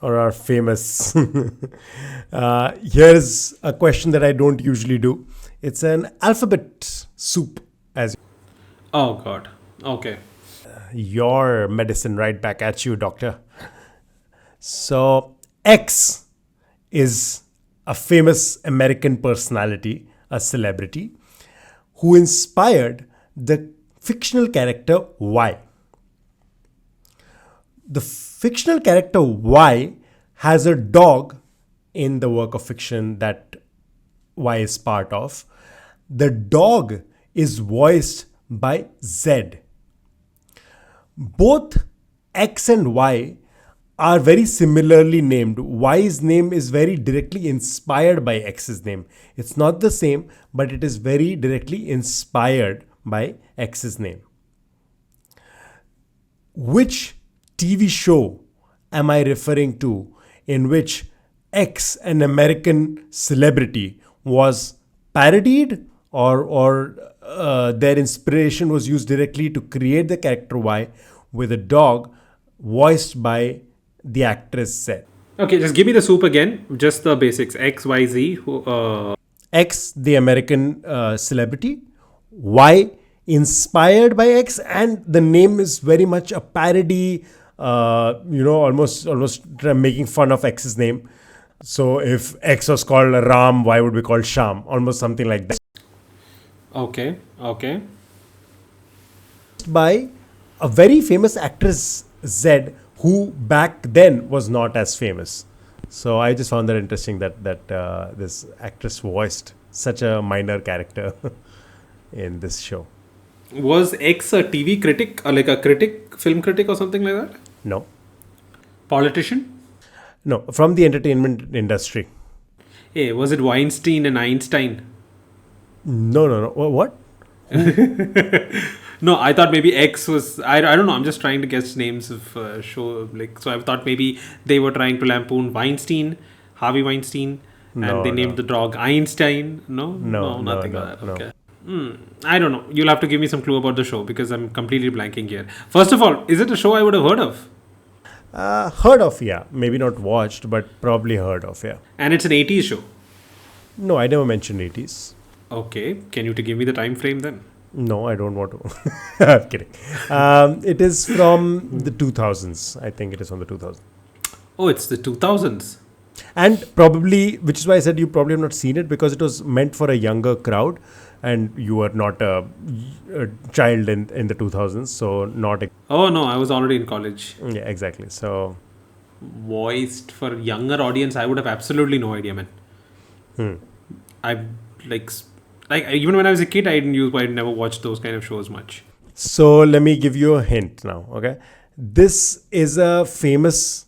or are famous, here's a question that I don't usually do. It's an alphabet soup, as Oh God. Okay. your medicine right back at you, doctor. So, X is a famous American personality, a celebrity, who inspired the fictional character Y. The fictional character Y has a dog in the work of fiction that Y is part of. The dog is voiced by Z. Both X and Y are very similarly named. Y's name is very directly inspired by X's name. It's not the same, but it is very directly inspired by X's name. Which TV show am I referring to in which X, an American celebrity, was parodied or their inspiration was used directly to create the character Y with a dog voiced by the actress Z? Okay, just give me the soup again. Just the basics. X, Y, Z. X, the American celebrity, Y, inspired by X, and the name is very much a parody. Almost making fun of X's name. So if X was called Ram, Y would be called Sham, almost something like that. Okay. By a very famous actress Z, who back then was not as famous. So I just found that interesting that this actress voiced such a minor character in this show. Was X a TV critic, or like a critic, film critic, or something like that? No, Politician? no, from the entertainment industry. Hey, was it Weinstein and Einstein? No. What? No, I thought maybe X was. I don't know. I'm just trying to guess names of show. Like, so I thought maybe they were trying to lampoon Weinstein, Harvey Weinstein, and they No, named no, the dog Einstein. No, no, no, no, nothing no, like that. no. Okay. I don't know. You'll have to give me some clue about the show because I'm completely blanking here. First of all, is it a show I would have heard of? Heard of, yeah. Maybe not watched, but probably heard of, yeah. And it's an 80s show. No, I never mentioned 80s. Okay. Can you to give me the time frame then? No, I don't want to. I'm kidding. It is from the 2000s. I think it is from the 2000s. Oh, it's the 2000s. And probably, which is why I said you probably have not seen it, because it was meant for a younger crowd and you were not a child in the 2000s. So not, Oh no, I was already in college. yeah, exactly. So, Voiced for younger audience, I would have absolutely no idea, man. I like even when I was a kid, I never watched those kind of shows much. so let me give you a hint now. Okay. This is a famous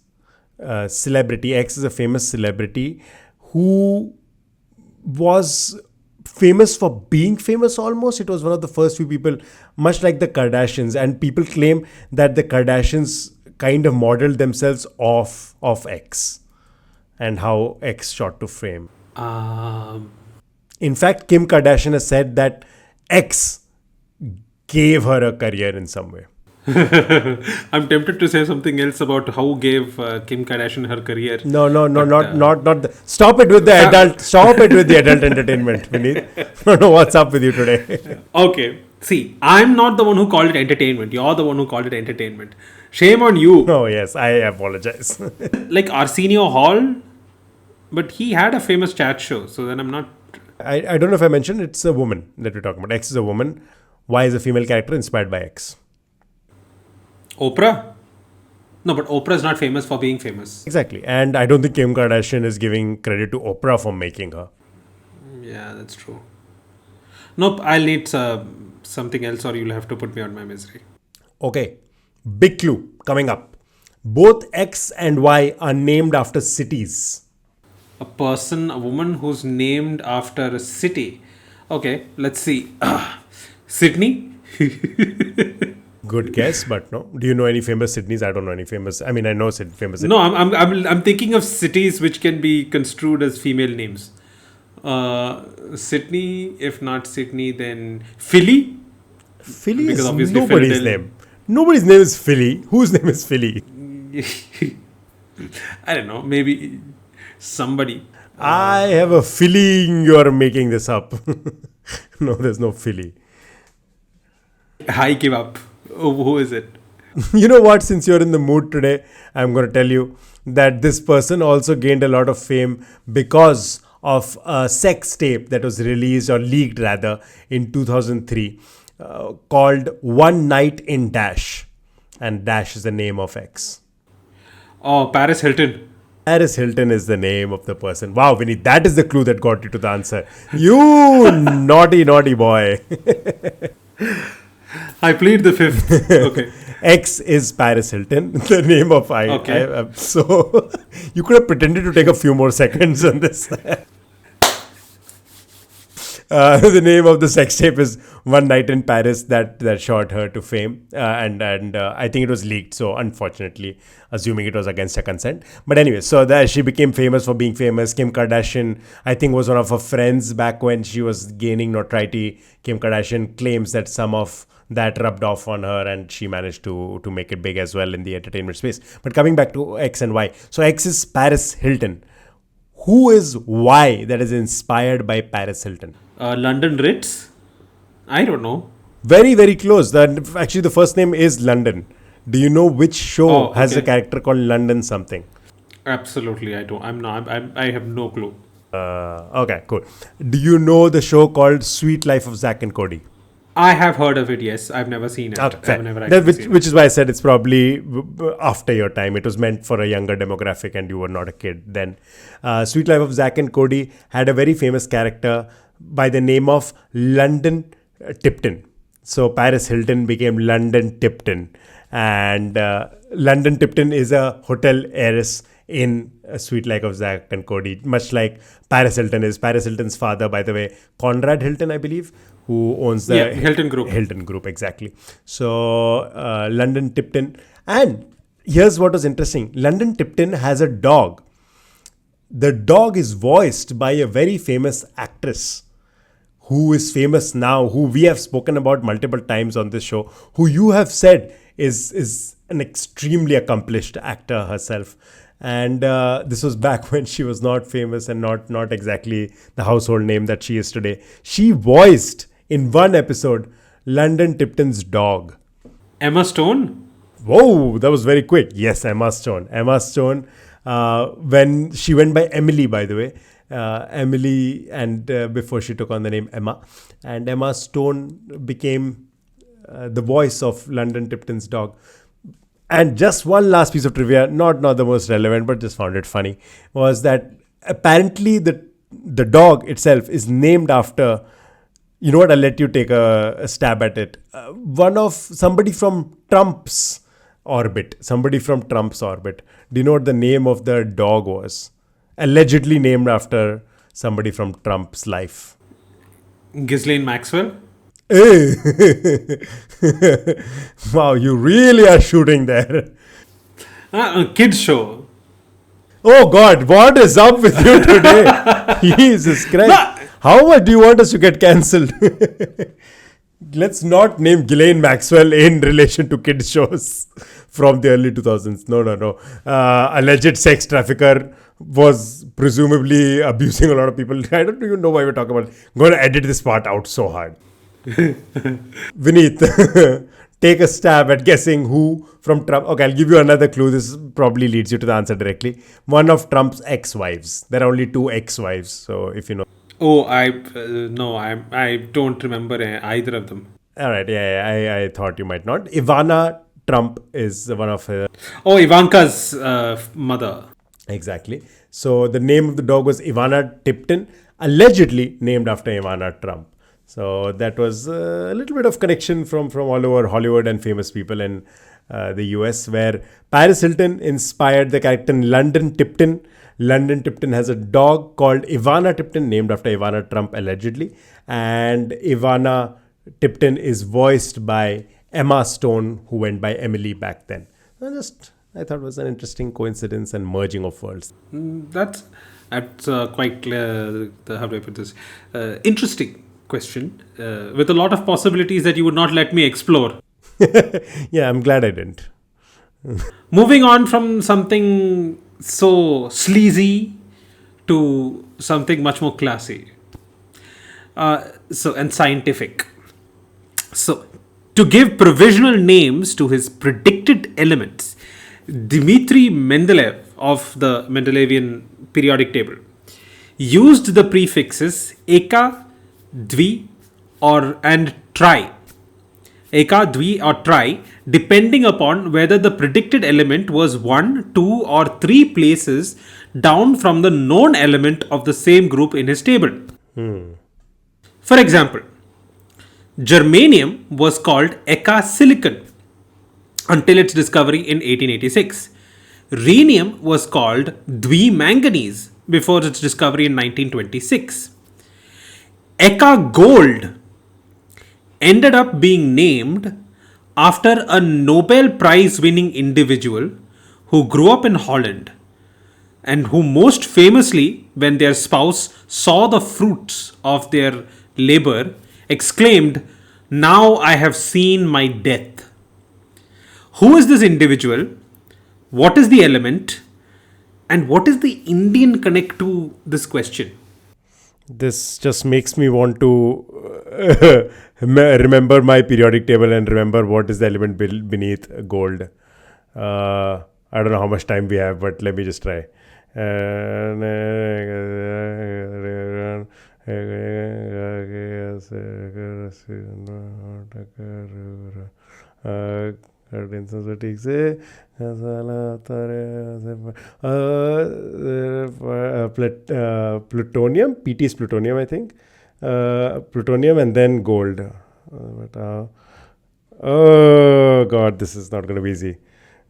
celebrity. X is a famous celebrity who was famous for being famous almost. It was one of the first few people, much like the Kardashians. And people claim that the Kardashians kind of modeled themselves off of X and how X shot to fame. Um, In fact, Kim Kardashian has said that X gave her a career in some way. I'm tempted to say something else about how gave Kim Kardashian her career. No, But, not the, stop it with the adult. Stop it with the adult entertainment, Vineet. I don't know what's up with you today. Okay, see, I'm not the one who called it entertainment. You're the one who called it entertainment. Shame on you. Oh yes, I apologize. Like Arsenio Hall, but he had a famous chat show. So then I'm not. I don't know if I mentioned it's a woman that we're talking about. X is a woman. Y is a female character inspired by X. Oprah? No, but Oprah is not famous for being famous. Exactly. And I don't think Kim Kardashian is giving credit to Oprah for making her. Yeah, that's true. Nope, I'll need something else or you'll have to put me on my misery. Okay. Big clue coming up. Both X and Y are named after cities. A woman who's named after a city. Okay, let's see. Sydney? Good guess, but no. Do you know any famous Sydneys? I don't know any famous. I mean, I know famous. No, I'm thinking of cities which can be construed as female names. Sydney, if not Sydney, then Philly. Philly Because is obviously nobody's Philadelphia- name. Nobody's name is Philly. Whose name is Philly? I don't know. Maybe somebody. I have a feeling you're making this up. No, there's no Philly. I give up. Oh, who is it? You know what? Since you're in the mood today, I'm going to tell you that this person also gained a lot of fame because of a sex tape that was released or leaked rather in 2003 called One Night in Dash. And Dash is the name of X. Oh, Paris Hilton. Paris Hilton is the name of the person. Wow, Vinny, that is the clue that got you to the answer. You naughty, naughty boy. I plead the fifth. Okay. X is Paris Hilton, the name of I. Okay. So you could have pretended to take a few more seconds on this. The name of the sex tape is One Night in Paris that shot her to fame, and I think it was leaked. So unfortunately, assuming it was against her consent. But anyway, so that she became famous for being famous. Kim Kardashian, I think, was one of her friends back when she was gaining notoriety. Kim Kardashian claims that some of that rubbed off on her, and she managed to make it big as well in the entertainment space. But coming back to X and Y, so X is Paris Hilton. Who is Y that is inspired by Paris Hilton? London Ritz? I don't know. Very, very close. Actually, the first name is London. Do you know which show has a character called London something? Absolutely, I don't. I have no clue. Okay, cool. Do you know the show called Sweet Life of Zack and Cody? I have heard of it, yes. I've never seen it. Okay, I've never actually seen it. which is why I said it's probably after your time. It was meant for a younger demographic and you were not a kid then. Sweet Life of Zack and Cody had a very famous character by the name of London Tipton. So Paris Hilton became London Tipton. And London Tipton is a hotel heiress in Sweet Life of Zack and Cody, much like Paris Hilton is. Paris Hilton's father, by the way, Conrad Hilton, I believe, who owns the Hilton Group. Hilton Group, exactly. So London Tipton. And here's what was interesting. London Tipton has a dog. The dog is voiced by a very famous actress who is famous now, who we have spoken about multiple times on this show, who you have said is an extremely accomplished actor herself. And this was back when she was not famous and not exactly the household name that she is today. She voiced in one episode London Tipton's dog. Emma Stone? Whoa, that was very quick. Yes, Emma Stone. Emma Stone, when she went by Emily, by the way. Emily, and before she took on the name Emma. And Emma Stone became the voice of London Tipton's dog. And just one last piece of trivia, not the most relevant, but just found it funny, was that apparently the dog itself is named after, you know what, I'll let you take a stab at it. Somebody from Trump's orbit. Do you know what the name of the dog was? Allegedly named after somebody from Trump's life. Ghislaine Maxwell? Hey. Wow, you really are shooting there. A kids show. Oh God, what is up with you today? Jesus Christ. How much do you want us to get cancelled? Let's not name Ghislaine Maxwell in relation to kids shows from the early 2000s. No. Alleged sex trafficker was presumably abusing a lot of people. I don't even know why we're talking about it. I'm going to edit this part out so hard. Vineet, take a stab at guessing who from Trump. Okay, I'll give you another clue. This probably leads you to the answer directly. One of Trump's ex-wives. There are only 2 ex-wives. So if you know. Oh, I don't remember either of them. All right, I thought you might not. Ivana Trump is one of her. Oh, Ivanka's mother. Exactly. So the name of the dog was Ivana Tipton, allegedly named after Ivana Trump. So that was a little bit of connection from all over Hollywood and famous people in the US, where Paris Hilton inspired the character London Tipton. London Tipton has a dog called Ivana Tipton, named after Ivana Trump, allegedly. And Ivana Tipton is voiced by Emma Stone, who went by Emily back then. I thought it was an interesting coincidence and merging of worlds. That's quite clear. How do I put this? Interesting question with a lot of possibilities that you would not let me explore. Yeah, I'm glad I didn't. Moving on from something so sleazy to something much more classy. And scientific. So, to give provisional names to his predicted elements, Dmitry Mendeleev of the Mendelevian periodic table used the prefixes eka, dvi, and tri. Eka, dvi, or tri, depending upon whether the predicted element was 1, 2, or 3 places down from the known element of the same group in his table. For example, germanium was called eka silicon until its discovery in 1886. Rhenium was called dvi manganese before its discovery in 1926. Eka gold ended up being named after a Nobel Prize winning individual who grew up in Holland and who most famously, when their spouse saw the fruits of their labor, exclaimed, "Now I have seen my death." Who is this individual? What is the element? And what is the Indian connect to this question? This just makes me want to remember my periodic table and remember what is the element beneath gold. I don't know how much time we have, but let me just try. Plutonium. PT is plutonium, I think. Plutonium and then gold. Oh God, this is not going to be easy.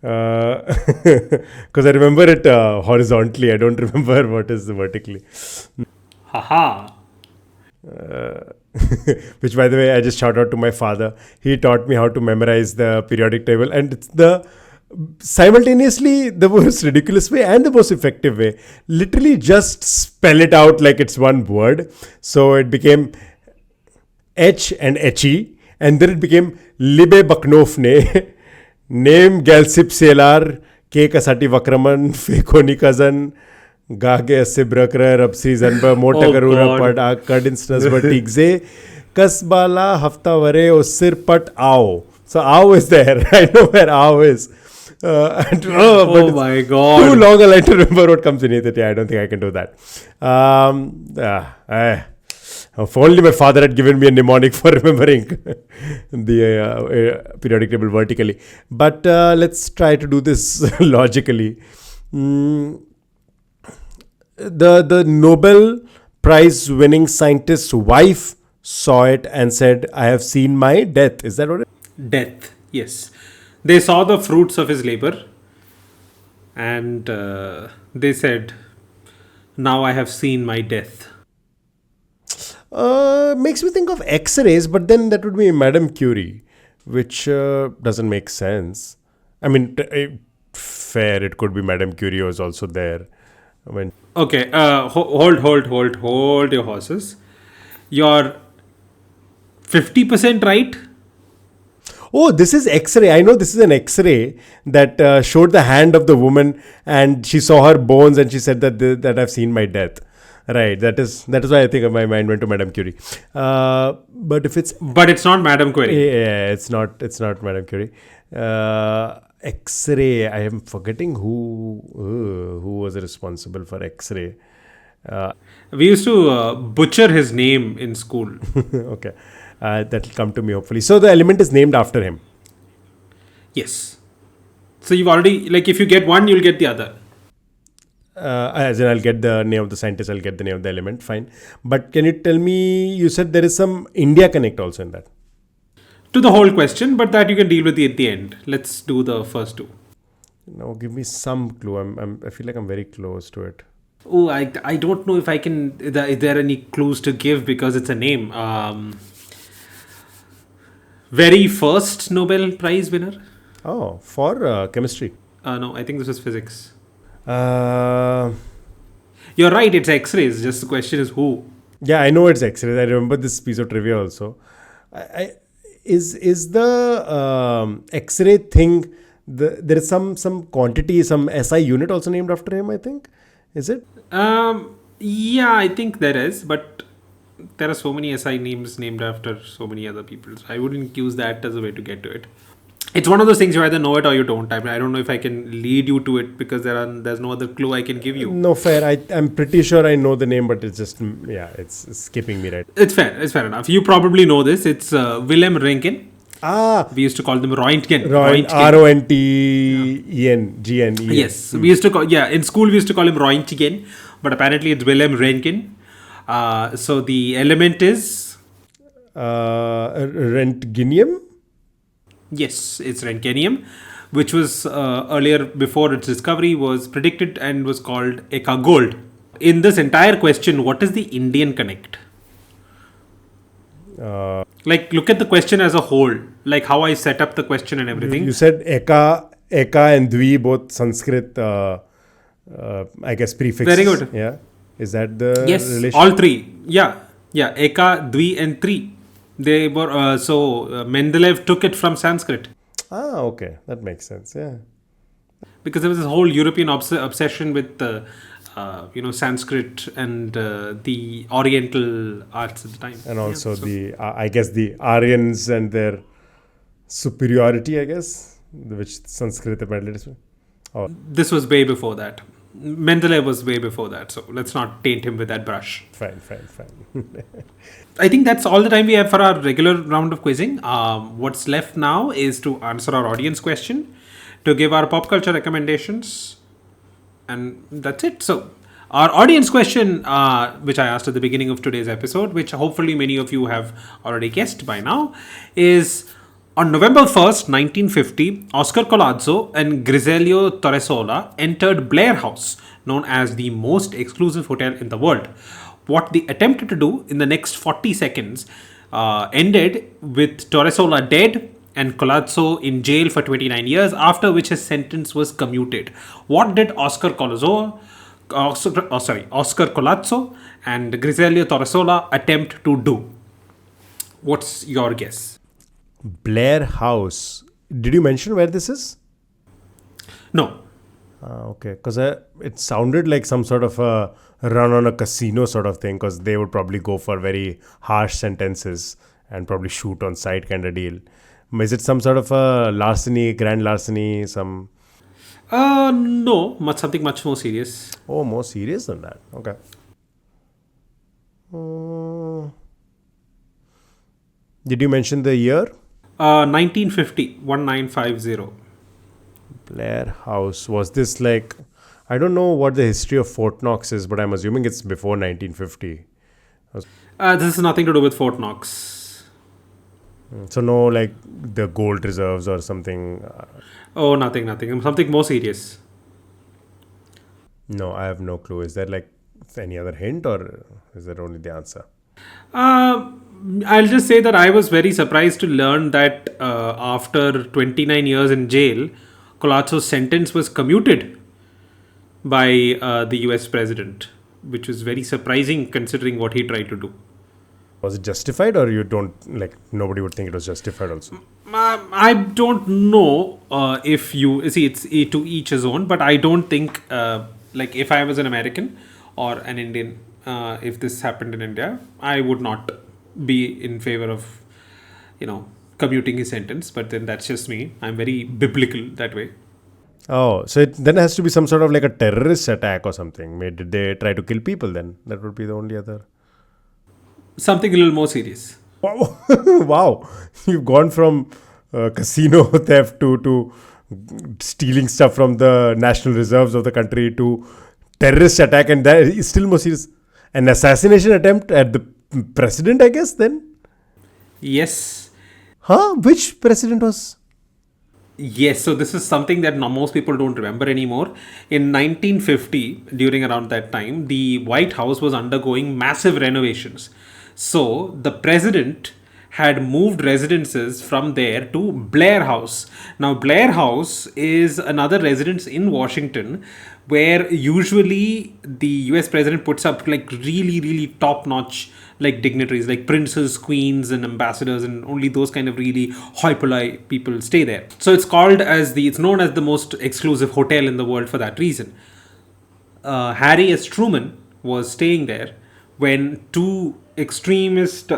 Because I remember it horizontally. I don't remember what is vertically. Haha. which, by the way, I just shout out to my father. He taught me how to memorize the periodic table, and it's the simultaneously the most ridiculous way and the most effective way. Literally, just spell it out like it's one word. So it became H and Echi, and then it became Libe Baknofne, Name Galsip Selar, Ke Kasati Vakraman, Fekoni Kazan, Gage Sibrakra, Rapsi Zanba, Mota Karura Pad, Kadinsnas Batigze, Kasbala Haftavare, Osir Pat Ao. So Ao is there. I know where Ao is. Oh my God. Too long a line to remember what comes beneath it. Yeah, I don't think I can do that. If only my father had given me a mnemonic for remembering the periodic table vertically. But let's try to do this logically. The Nobel Prize winning scientist's wife saw it and said, I have seen my death. Is that what it is? Death, yes. They saw the fruits of his labor and they said, now I have seen my death. Makes me think of X-rays, but then that would be Madame Curie, which doesn't make sense. I mean, fair, it could be Madame Curie was also there. When Okay, hold your horses. You're 50% right. Oh, this is X-ray. I know this is an X-ray that showed the hand of the woman, and she saw her bones, and she said that I've seen my death. Right. That is why I think my mind went to Madame Curie. But if it's not Madame Curie. Yeah, it's not Madame Curie. X-ray. I am forgetting who was responsible for X-ray. We used to butcher his name in school. Okay. That'll come to me hopefully. So the element is named after him. Yes. So you've already, like, if you get one, you'll get the other. As in, I'll get the name of the scientist, I'll get the name of the element. Fine. But can you tell me, you said there is some India connect also in that. To the whole question, but that you can deal with at the end. Let's do the first two. Now give me some clue. I feel like I'm very close to it. Oh, I don't know if I can. Is there any clues to give because it's a name? Very first Nobel Prize winner. Oh, for chemistry. No, I think this was physics. Uh, You're right. It's X-rays. Just the question is who. Yeah, I know it's X-rays. I remember this piece of trivia also. Is the X-ray thing? There is some quantity, some SI unit also named after him. I think. Is it? Yeah, I think there is, but there are so many SI names named after so many other people. So I wouldn't use that as a way to get to it. It's one of those things you either know it or you don't. I don't know if I can lead you to it because there's no other clue I can give you. No, fair. I'm pretty sure I know the name, but it's just, it's skipping me right. It's fair enough. You probably know this. It's Willem Röntgen. We used to call them Röntgen. Rontgen. Yes. We used to call, in school we used to call him Röntgen, but apparently it's Willem Röntgen. So the element is? Röntgenium? Yes, it's Röntgenium, which was earlier, before its discovery, was predicted and was called Eka gold. In this entire question, what is the Indian connect? Like, look at the question as a whole, like how I set up the question and everything. You said Eka and Dvi, both Sanskrit, I guess, prefixes. Very good. Yeah. Is that the relation? All three. Yeah. Eka, Dvi and Tri. They were Mendeleev took it from Sanskrit. Okay, that makes sense. Yeah, because there was this whole European obsession with Sanskrit and the Oriental arts at the time, and also I guess the Aryans and their superiority. I guess which Sanskrit apparently. This was way before that. Mendeleev was way before that, so let's not taint him with that brush. Fine. I think that's all the time we have for our regular round of quizzing. What's left now is to answer our audience question, to give our pop culture recommendations, and that's it. So, our audience question, which I asked at the beginning of today's episode, which hopefully many of you have already guessed by now, is: on November 1st, 1950, Oscar Collazo and Griselio Torresola entered Blair House, known as the most exclusive hotel in the world. what they attempted to do in the next 40 seconds ended with Torresola dead and Colazzo in jail for 29 years, after which his sentence was commuted. What did Oscar Colazzo and Griselio Torresola attempt to do? What's your guess? Blair House. Did you mention where this is? No. Okay, because it sounded like some sort of a run on a casino sort of thing, because they would probably go for very harsh sentences and probably shoot on sight kind of deal. Is it some sort of a larceny, grand larceny, some... No, something much more serious. Oh, more serious than that. Okay. Did you mention the year? 1950, 1950. Blair House. Was this like... I don't know what the history of Fort Knox is, but I'm assuming it's before 1950. This has nothing to do with Fort Knox. So no, like the gold reserves or something. Oh, nothing. Something more serious. No, I have no clue. Is there like any other hint, or is that only the answer? I'll just say that I was very surprised to learn that after 29 years in jail, Colazzo's sentence was commuted by the US president, which was very surprising considering what he tried to do. Was it justified, or you don't, like, nobody would think it was justified also? I don't know if you see, it's to each his own, but I don't think like if I was an American or an Indian, if this happened in India, I would not be in favor of commuting his sentence. But then that's just me. I'm very biblical that way. Oh, so then it has to be some sort of like a terrorist attack or something. Did they try to kill people then? That would be the only other... Something a little more serious. Wow. You've gone from casino theft to stealing stuff from the national reserves of the country to terrorist attack, and that is still more serious. An assassination attempt at the president, I guess, then? Yes. Huh? Which president was... Yes, so this is something that most people don't remember anymore. In 1950, during around that time, the White House was undergoing massive renovations. So the president had moved residences from there to Blair House. Now, Blair House is another residence in Washington where usually the US president puts up like really, really top-notch like dignitaries, like princes, queens, and ambassadors, and only those kind of really hoi polloi people stay there. So it's known as the most exclusive hotel in the world for that reason. Harry S. Truman was staying there when two extremist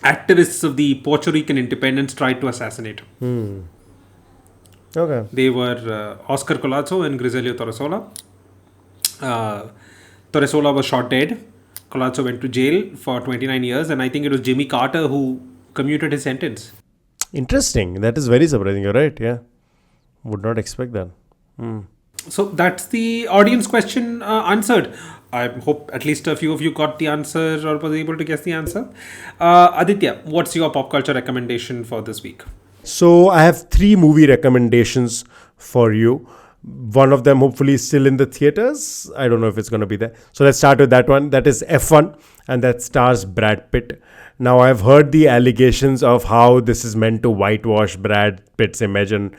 activists of the Puerto Rican independence tried to assassinate him. Okay. They were Oscar Colazzo and Griselio Torresola. Torresola was shot dead. Colazzo went to jail for 29 years, and I think it was Jimmy Carter who commuted his sentence. Interesting. That is very surprising. You're right. Yeah. Would not expect that. So that's the audience question answered. I hope at least a few of you got the answer or was able to guess the answer. Aditya, what's your pop culture recommendation for this week? So I have 3 movie recommendations for you. One of them hopefully is still in the theaters. I don't know if it's going to be there. So let's start with that one. That is F1, and that stars Brad Pitt. Now, I've heard the allegations of how this is meant to whitewash Brad Pitt's image, and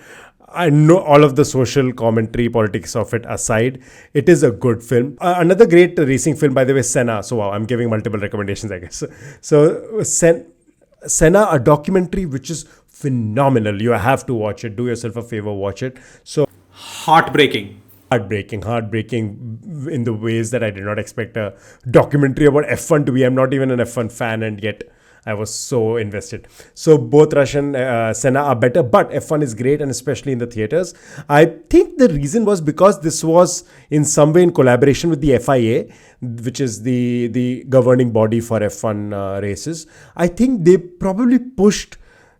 I know all of the social commentary, politics of it aside, it is a good film. Another great racing film, by the way, Senna. So wow, I'm giving multiple recommendations, I guess. So Senna, a documentary which is phenomenal. You have to watch it. Do yourself a favor, watch it. So Heartbreaking in the ways that I did not expect a documentary about F1 to be. I'm not even an F1 fan, and yet I was so invested. So both Russian Senna are better, but F1 is great, and especially in the theaters. I think the reason was because this was in some way in collaboration with the FIA, which is the governing body for F1 races. I think they probably pushed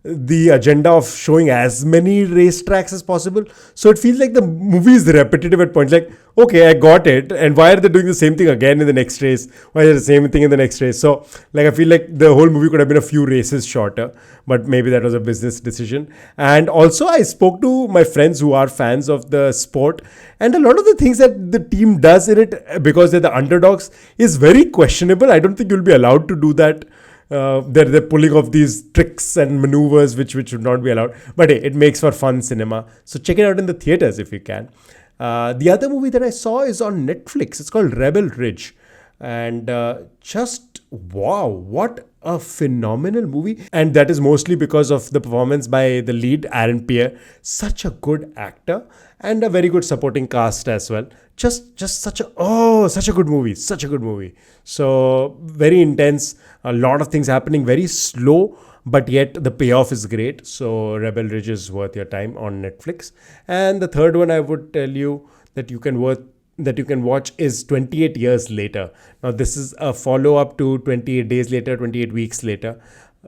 the agenda of showing as many racetracks as possible. So it feels like the movie is repetitive at points. Like, okay, I got it, and why are they doing the same thing again in the next race? Why is it the same thing in the next race? So, like, I feel like the whole movie could have been a few races shorter, but maybe that was a business decision. And also, I spoke to my friends who are fans of the sport, and a lot of the things that the team does in it, because they're the underdogs, is very questionable. I don't think you'll be allowed to do that. They're pulling off these tricks and maneuvers which should not be allowed. But hey, it makes for fun cinema. So check it out in the theaters if you can. The other movie that I saw is on Netflix. It's called Rebel Ridge. And just wow, what a phenomenal movie. And that is mostly because of the performance by the lead, Aaron Pierre. Such a good actor and a very good supporting cast as well. Just such a good movie. Such a good movie. So very intense, a lot of things happening, very slow, but yet the payoff is great. So Rebel Ridge is worth your time on Netflix. And the third one I would tell you that you can watch is 28 Years Later. Now this is a follow-up to 28 Days Later, 28 Weeks Later.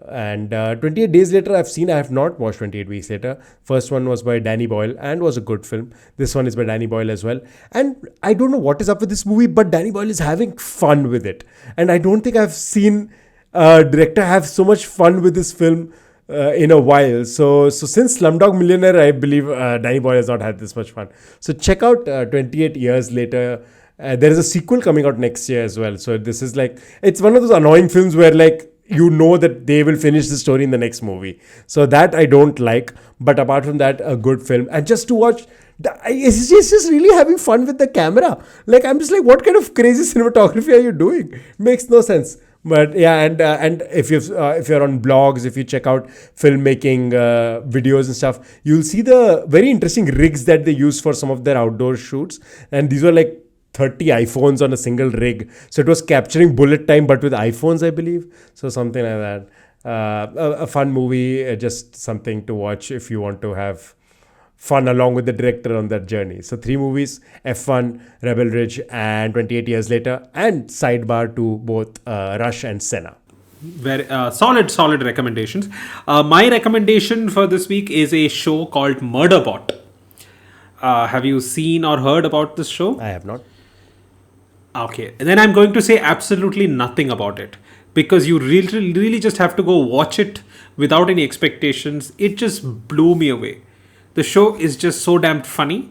And 28 Days Later I have not watched 28 Weeks Later. First one was by Danny Boyle and was a good film. This one is by Danny Boyle as well. And I don't know what is up with this movie, but Danny Boyle is having fun with it. And I don't think I've seen a director have so much fun with this film in a while. So since Slumdog Millionaire, I believe Danny Boyle has not had this much fun. So check out 28 Years Later. There is a sequel coming out next year as well. So this is like, it's one of those annoying films where like, you know that they will finish the story in the next movie. So that I don't like. But apart from that, a good film. And just to watch, it's just really having fun with the camera. Like, I'm just like, what kind of crazy cinematography are you doing? Makes no sense. But yeah, and if you're on blogs, if you check out filmmaking videos and stuff, you'll see the very interesting rigs that they use for some of their outdoor shoots. And these were like 30 iPhones on a single rig. So it was capturing bullet time, but with iPhones, I believe. So something like that. A fun movie, just something to watch if you want to have fun along with the director on that journey. So 3 movies, F1, Rebel Ridge, and 28 Years Later, and sidebar to both Rush and Senna. Very solid recommendations. My recommendation for this week is a show called Murderbot. Have you seen or heard about this show? I have not. Okay, and then I'm going to say absolutely nothing about it because you really just have to go watch it without any expectations. It just blew me away. The show is just so damn funny,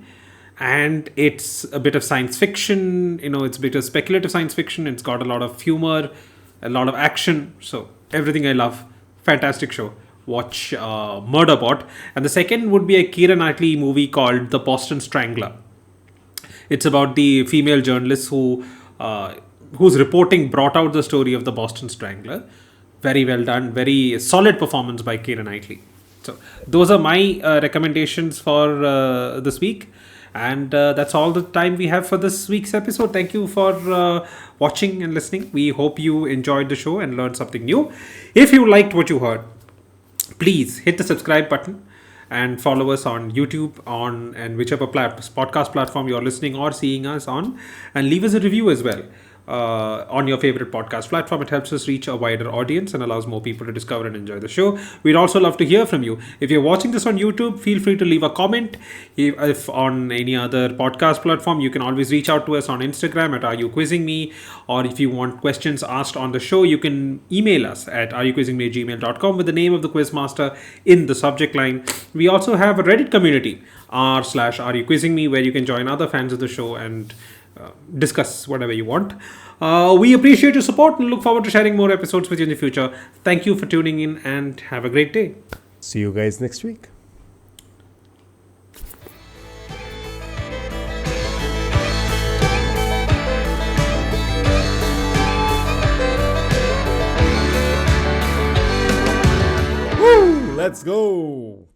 and it's a bit of science fiction. It's a bit of speculative science fiction. It's got a lot of humor, a lot of action. So everything I love. Fantastic show. Watch Murderbot. And the second would be a Keira Knightley movie called The Boston Strangler. It's about the female journalist whose reporting brought out the story of the Boston Strangler. Very well done. Very solid performance by Keira Knightley. So those are my recommendations for this week. And that's all the time we have for this week's episode. Thank you for watching and listening. We hope you enjoyed the show and learned something new. If you liked what you heard, please hit the subscribe button and follow us on YouTube and whichever podcast platform you're listening or seeing us on, and leave us a review as well on your favorite podcast platform. It helps us reach a wider audience and allows more people to discover and enjoy the show. We'd also love to hear from you. If you're watching this on YouTube, feel free to leave a comment. If on any other podcast platform, you can always reach out to us on Instagram at areyouquizzingme, or if you want questions asked on the show, you can email us at areyouquizzingme@gmail.com with the name of the quizmaster in the subject line. We also have a Reddit community, r/areyouquizzingme, where you can join other fans of the show and discuss whatever you want. We appreciate your support and look forward to sharing more episodes with you in the future. Thank you for tuning in and have a great day. See you guys next week. Woo! Let's go.